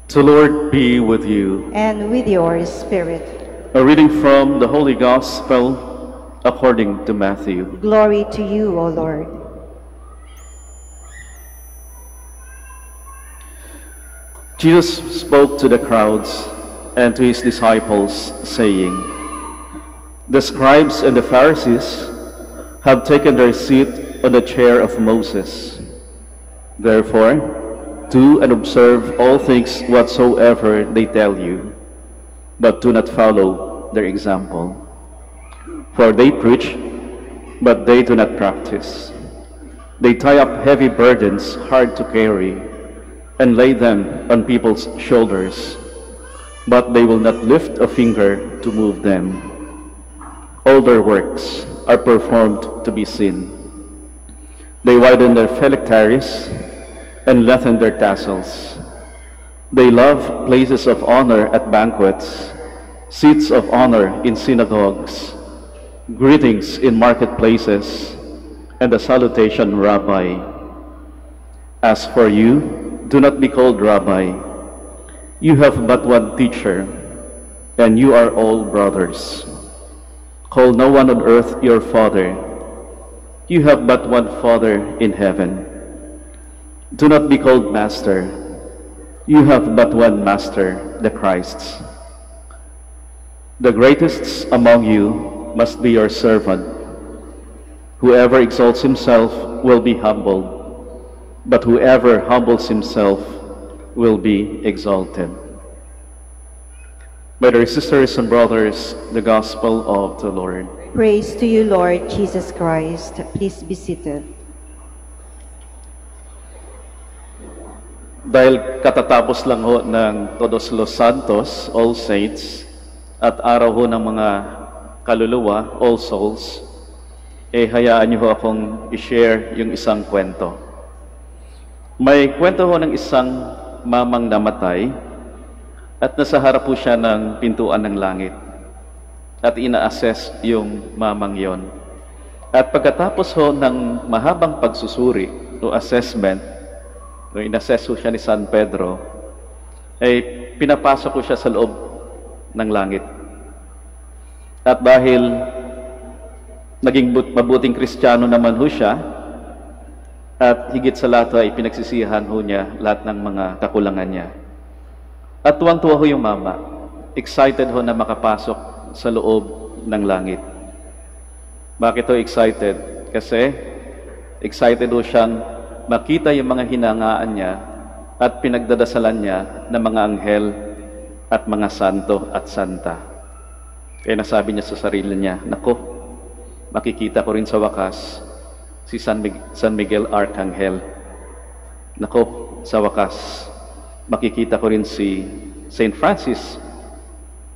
The Lord be with you. And with your spirit. A reading from the Holy Gospel according to Matthew. Glory to you, O Lord. Jesus spoke to the crowds and to his disciples, saying, "The scribes and the Pharisees have taken their seat on the chair of Moses. Therefore, do and observe all things whatsoever they tell you, but do not follow their example. For they preach, but they do not practice. They tie up heavy burdens hard to carry, and lay them on people's shoulders, but they will not lift a finger to move them. All their works are performed to be seen. They widen their phylacteries and lengthen their tassels. They love places of honor at banquets, seats of honor in synagogues, greetings in marketplaces, and the salutation, Rabbi. As for you, do not be called Rabbi. You have but one teacher, and you are all brothers. Call no one on earth your father. You have but one Father in heaven. Do not be called Master. You have but one Master, the Christ. The greatest among you must be your servant. Whoever exalts himself will be humbled, but whoever humbles himself will be exalted." My dear sisters and brothers, the Gospel of the Lord. Praise to you, Lord Jesus Christ. Please be seated. Dahil katatapos lang ho ng Todos los Santos, All Saints, at araw ho ng mga kaluluwa, All Souls, hayaan niyo ho akong i-share yung isang kwento. May kwento ho ng isang mamang namatay at nasa harap po siya ng pintuan ng langit at ina-assess yung mamang yon. At pagkatapos ho ng mahabang pagsusuri o assessment, nung in-assess ho siya ni San Pedro, pinapasok ko siya sa loob ng langit. At dahil naging mabuting Kristiyano naman ho siya, at higit sa lahat ay pinagsisihan ho niya lahat ng mga kakulangan niya. At tuwang-tuwa ho yung mama. Excited ho na makapasok sa loob ng langit. Bakit ho excited? Kasi excited ho siyang makita yung mga hinangaan niya at pinagdadasalan niya ng mga anghel at mga santo at santa. Kaya nasabi niya sa sarili niya, "Nako, makikita ko rin sa wakas si San Miguel Arcangel. Nako, sa wakas, makikita ko rin si Saint Francis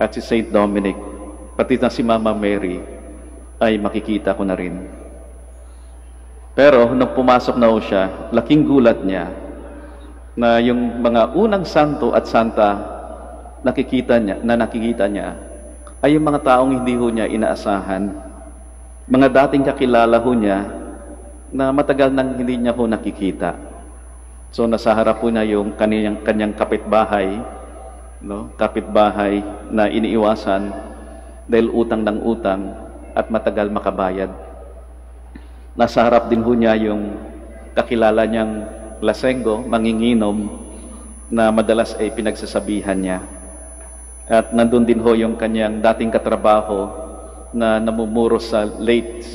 at si Saint Dominic, pati na si Mama Mary, ay makikita ko na rin." Pero nung pumasok na ho siya, laking gulat niya na yung mga unang santo at santa nakikita niya ay yung mga taong hindi ho niya inaasahan. Mga dating kakilala ho niya na matagal nang hindi niya ho nakikita. So nasa harap po na yung kanyang kapitbahay, kapitbahay na iniiwasan dahil utang ng utang at matagal makabayad. Nasa harap din ho niya yung kakilala niyang lasenggo, manginginom, na madalas ay pinagsasabihan niya. At nandun din ho yung kanyang dating katrabaho na namumuro sa late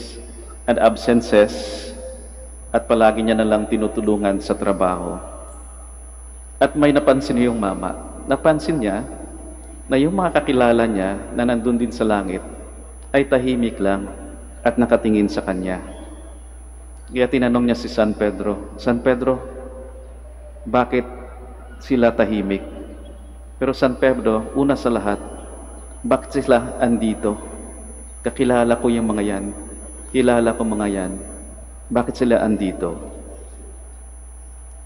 and absences, at palagi niya nalang tinutulungan sa trabaho. At may napansin yung mama. Napansin niya na yung mga kakilala niya na nandun din sa langit ay tahimik lang at nakatingin sa kanya. Kaya tinanong niya si San Pedro, "San Pedro, bakit sila tahimik?" Pero San Pedro, una sa lahat, bakit sila andito? Kakilala ko yung mga yan. Kilala ko mga yan. Bakit sila andito?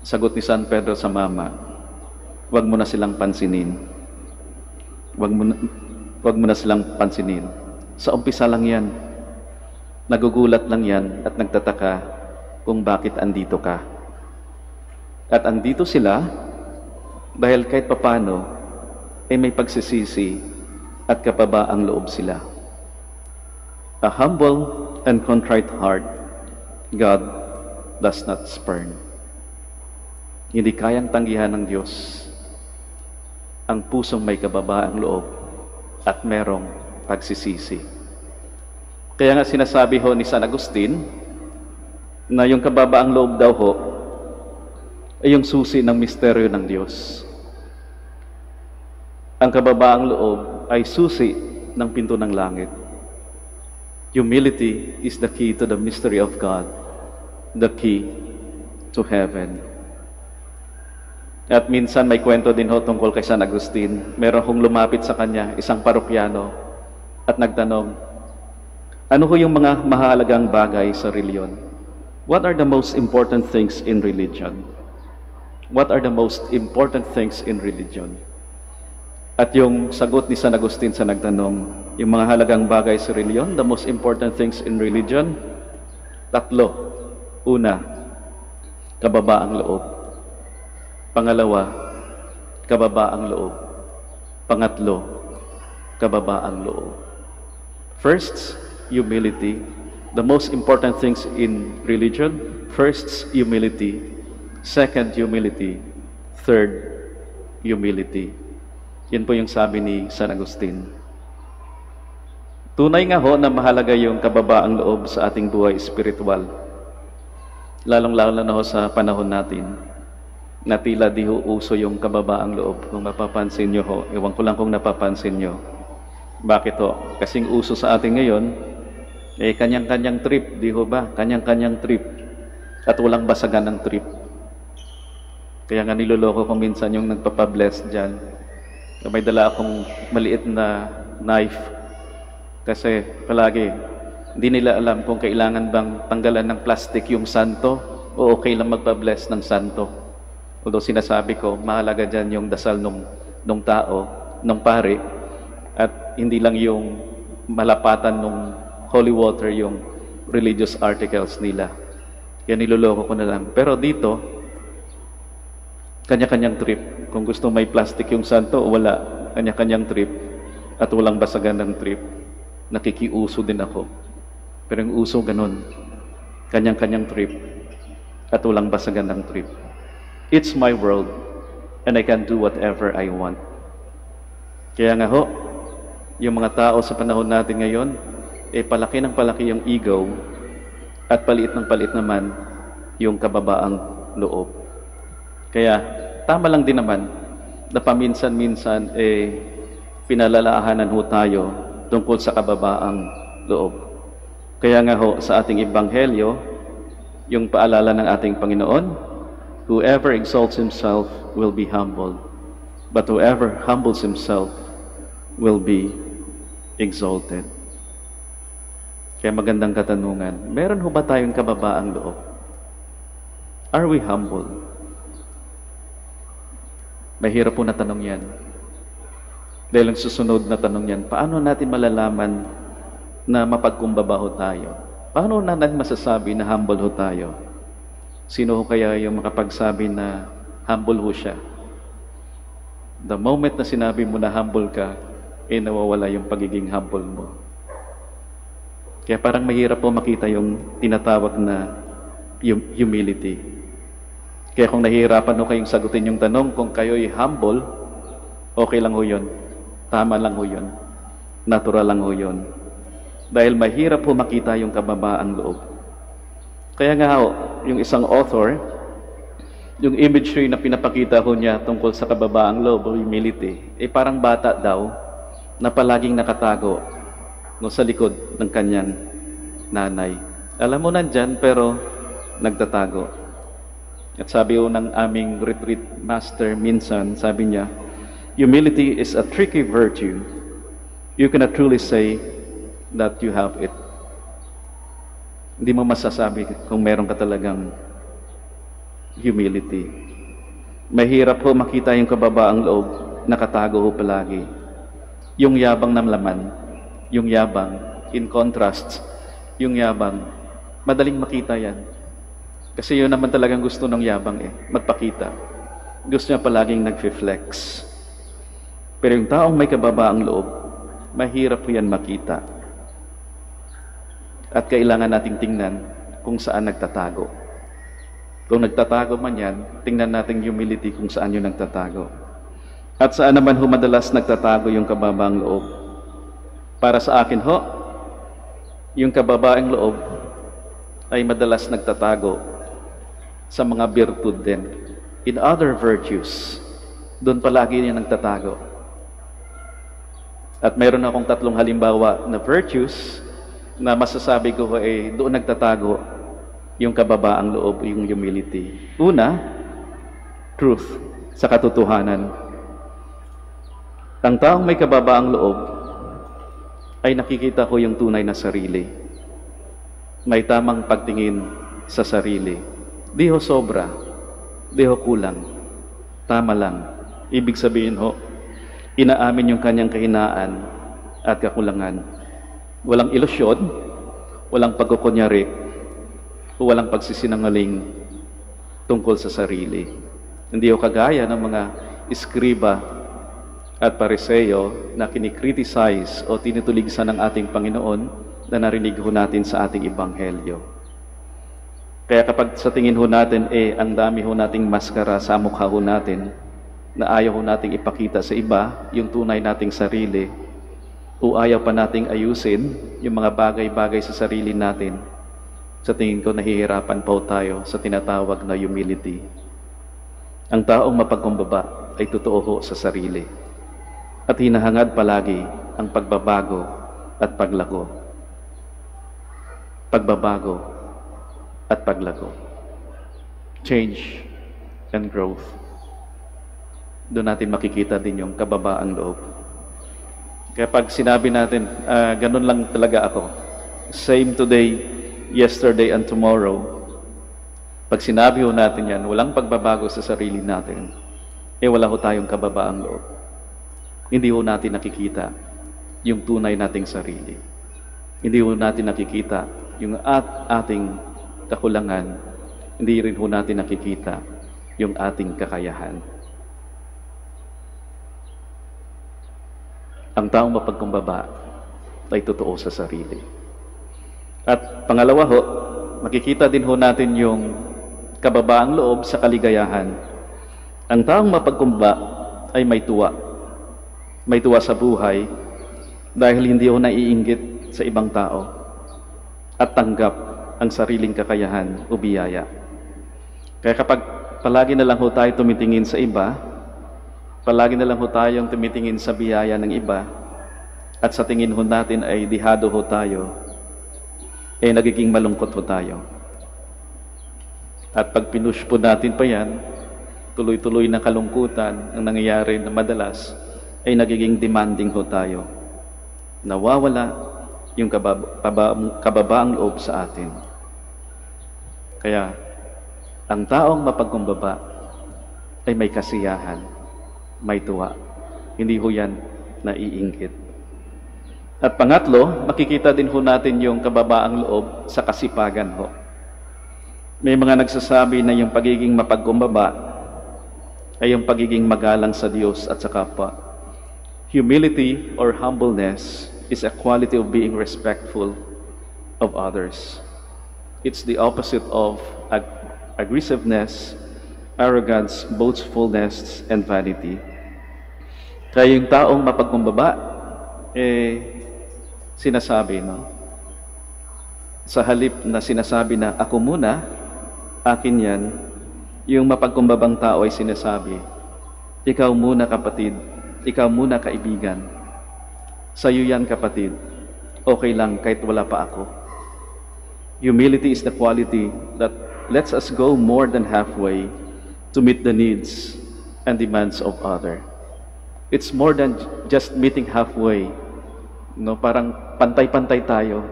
Sagot ni San Pedro sa mama, "Huwag mo na silang pansinin. Huwag mo na silang pansinin. Sa umpisa lang yan. Nagugulat lang yan at nagtataka kung bakit andito ka. At andito sila Dahil kahit papano, ay may pagsisisi at kababaang loob sila. A humble and contrite heart, God does not spurn. Hindi kayang tanggihan ng Diyos ang pusong may kababaang loob at merong pagsisisi. Kaya nga sinasabi ho ni San Agustin na yung kababaang loob daw ho ay yung susi ng misteryo ng Diyos. Ang kababaang loob ay susi ng pinto ng langit. Humility is the key to the mystery of God, the key to heaven. At minsan may kwento din ho tungkol kay San Agustin. Meron hong lumapit sa kanya, isang parokyano, at nagtanong, ano ho yung mga mahalagang bagay sa reliyon? What are the most important things in religion? What are the most important things in religion? At yung sagot ni San Agustin sa nagtanong, yung mga halagang bagay sa reliyon, the most important things in religion, 3. Una, kababaang loob. Pangalawa, kababaang loob. Pangatlo, kababaang loob. First, humility. The most important things in religion, first, humility. Second, humility. Third, humility. Yan po yung sabi ni San Agustin. Tunay nga ho na mahalaga yung kababaang loob sa ating buhay espiritual. Lalong-lalo na ho sa panahon natin na tila di ho uso yung kababaang loob. Kung mapapansin nyo ho, ewan ko lang kung napapansin nyo. Bakit ho? Kasing uso sa atin ngayon, kanyang-kanyang trip, di ho ba? Kanyang-kanyang trip. At walang basagan ng trip. Kaya nga niloloko ko minsan yung nagpapabless dyan. May dala akong maliit na knife. Kasi palagi, hindi nila alam kung kailangan bang tanggalan ng plastic yung santo o okay lang magpabless ng santo. Although sinasabi ko, mahalaga dyan yung dasal nung tao, nung pare, at hindi lang yung malapatan nung holy water, yung religious articles nila. Kaya niloloko ko na lang. Pero dito, kanya-kanyang trip. Kung gusto may plastic yung santo o wala, kanya-kanyang trip. At walang basagan ng trip. Nakikiuso din ako. Pero yung uso ganun. Kanyang-kanyang trip. At walang basagan ng trip. It's my world. And I can do whatever I want. Kaya nga ho, yung mga tao sa panahon natin ngayon, palaki ng palaki yung ego at paliit ng paliit naman yung kababaang loob. Kaya tama lang din naman na paminsan-minsan pinalalahanan ho tayo tungkol sa kababaang loob. Kaya nga ho sa ating ebanghelyo, yung paalala ng ating Panginoon, whoever exalts himself will be humbled, but whoever humbles himself will be exalted. Kaya magandang katanungan, meron ho ba tayong kababaang loob? Are we humble? Mahirap po na tanong yan. Dahil ang susunod na tanong yan, paano natin malalaman na mapagkumbaba ho tayo? Paano natin masasabi na humble ho tayo? Sino ho kaya yung makapagsabi na humble ho siya? The moment na sinabi mo na humble ka, nawawala yung pagiging humble mo. Kaya parang mahirap po makita yung tinatawag na humility. Kaya kung nahihirapan ho kayong sagutin yung tanong, kung kayo'y humble, okay lang ho yun. Tama lang ho yun. Natural lang ho yun. Dahil mahirap ho makita yung kababaang loob. Kaya nga ho, yung isang author, yung imagery na pinapakita ho niya tungkol sa kababaang loob o humility, parang bata daw na palaging nakatago sa likod ng kanyang nanay. Alam mo nandyan, pero nagtatago. At sabi ho ng aming retreat master minsan, sabi niya, humility is a tricky virtue. You cannot truly say that you have it. Hindi mo masasabi kung meron ka talagang humility. Mahirap ho makita yung kababaang loob, nakatago ho palagi. Yung yabang ng laman, yung yabang, in contrast, yung yabang, madaling makita yan. Kasi yun naman talagang gusto ng yabang magpakita. Gusto niya palaging nag-flex. Pero yung taong may kababaang loob, mahirap po yan makita. At kailangan nating tingnan kung saan nagtatago. Kung nagtatago man yan, tingnan natin humility kung saan yun nagtatago. At saan naman madalas nagtatago yung kababaang loob. Para sa akin yung kababaang loob ay madalas nagtatago sa mga virtud din. In other virtues, doon palagi niya nagtatago. At mayroon akong 3 halimbawa na virtues na masasabi ko ay doon nagtatago yung kababaang loob, yung humility. Una, truth, sa katotohanan. Ang taong may kababaang loob ay nakikita ko yung tunay na sarili. May tamang pagtingin sa sarili. Di ho sobra, di ho kulang, tama lang. Ibig sabihin inaamin yung kanyang kahinaan at kakulangan. Walang ilusyon, walang pagkukunyari, walang pagsisinungaling tungkol sa sarili. Hindi ho kagaya ng mga iskriba at pariseyo na kinikriticize o tinutuligsan ng ating Panginoon na narinig ho natin sa ating ebanghelyo. Kaya kapag sa tingin ho natin, ang dami ho nating maskara sa mukha ho natin, na ayaw ho nating ipakita sa iba yung tunay nating sarili, o ayaw pa nating ayusin yung mga bagay-bagay sa sarili natin, sa tingin ko nahihirapan po tayo sa tinatawag na humility. Ang taong mapagkumbaba ay totoo ho sa sarili. At hinahangad palagi ang pagbabago at paglago. Pagbabago at paglago. Change and growth. Doon natin makikita din yung kababaang loob. Kaya pag sinabi natin, ganun lang talaga ako. Same today, yesterday, and tomorrow. Pag sinabi ho natin yan, walang pagbabago sa sarili natin, wala ho tayong kababaang loob. Hindi ho natin nakikita yung tunay nating sarili. Hindi ho natin nakikita yung ating kakulangan. Hindi rin ho natin nakikita yung ating kakayahan. Ang taong mapagkumbaba ay totoo sa sarili. At pangalawa makikita din ho natin yung kababaang loob sa kaligayahan. Ang taong mapagkumbaba ay may tuwa. May tuwa sa buhay dahil hindi ho naiinggit sa ibang tao at tanggap ang sariling kakayahan o biyaya. Kaya kapag palagi na lang ho tayo tumitingin sa iba, palagi na lang ho tayong tumitingin sa biyaya ng iba, at sa tingin ho natin ay dihado ho tayo, nagiging malungkot ho tayo. At pag pinush po natin pa yan, tuloy-tuloy na kalungkutan ang nangyayari na madalas, ay nagiging demanding ho tayo. Nawawala yung kababaang loob sa atin. Kaya, ang taong mapagkumbaba ay may kasiyahan, may tuwa. Hindi ho yan naiinggit. At pangatlo, makikita din ho natin yung kababaang loob sa kasipagan ho. May mga nagsasabi na yung pagiging mapagkumbaba ay yung pagiging magalang sa Diyos at sa kapwa. Humility or humbleness is a quality of being respectful of others. It's the opposite of aggressiveness, arrogance, boastfulness, and vanity. Kaya yung taong mapagkumbaba, sinasabi, sa halip na sinasabi na ako muna, akin yan, yung mapagkumbabang tao ay sinasabi, ikaw muna kapatid, ikaw muna kaibigan, sa'yo yan kapatid, okay lang kahit wala pa ako. Humility is the quality that lets us go more than halfway to meet the needs and demands of others. It's more than just meeting halfway. Parang pantay-pantay tayo.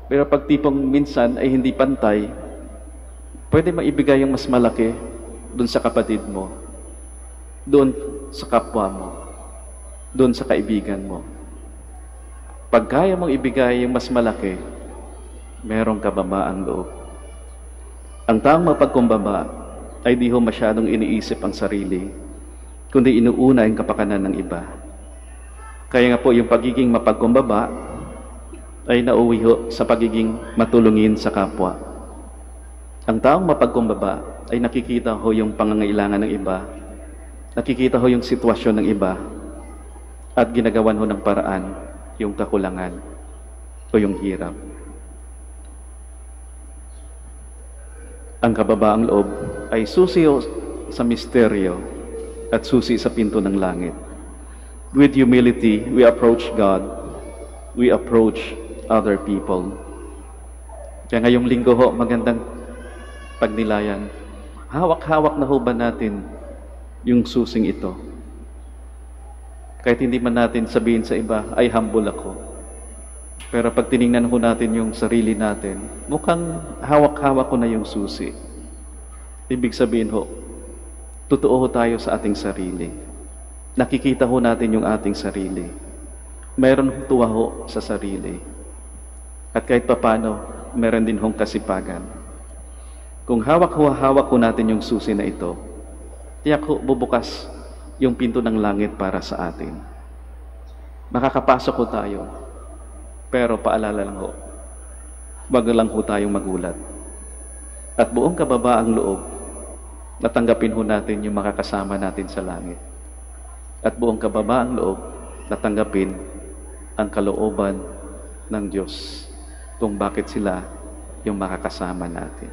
Pero pag tipong minsan ay hindi pantay, pwede maibigay yung mas malaki doon sa kapatid mo, doon sa kapwa mo, doon sa kaibigan mo. Pag kaya mong ibigay yung mas malaki, merong kababaang loob. Ang taong mapagkumbaba ay di ho masyadong iniisip ang sarili, kundi inuuna ang kapakanan ng iba. Kaya nga po yung pagiging mapagkumbaba ay nauwi ho sa pagiging matulungin sa kapwa. Ang taong mapagkumbaba ay nakikita ho yung pangangailangan ng iba, nakikita ho yung sitwasyon ng iba, at ginagawan ho ng paraan yung kakulangan o yung hirap. Ang kababaang loob ay susi sa misteryo at susi sa pinto ng langit. With humility, we approach God. We approach other people. Kaya ngayong linggo ho, magandang pagnilayan. Hawak-hawak na ho ba natin yung susing ito? Kahit hindi man natin sabihin sa iba, ay humble ako. Pero pag tiningnan ho natin yung sarili natin, mukhang hawak-hawak ko na yung susi. Ibig sabihin ho, totoo ho tayo sa ating sarili. Nakikita ho natin yung ating sarili. Mayroon hong tuwa ho sa sarili. At kahit papano, meron din hong kasipagan. Kung hawak ho natin yung susi na ito, tiyak ho bubukas yung pinto ng langit para sa atin. Makakapasok ho tayo. Pero paalala lang ho, wag lang ho tayong magulat. At buong kababaang loob, natanggapin ho natin yung makakasama natin sa langit. At buong kababaang loob, natanggapin ang kalooban ng Diyos kung bakit sila yung makakasama natin.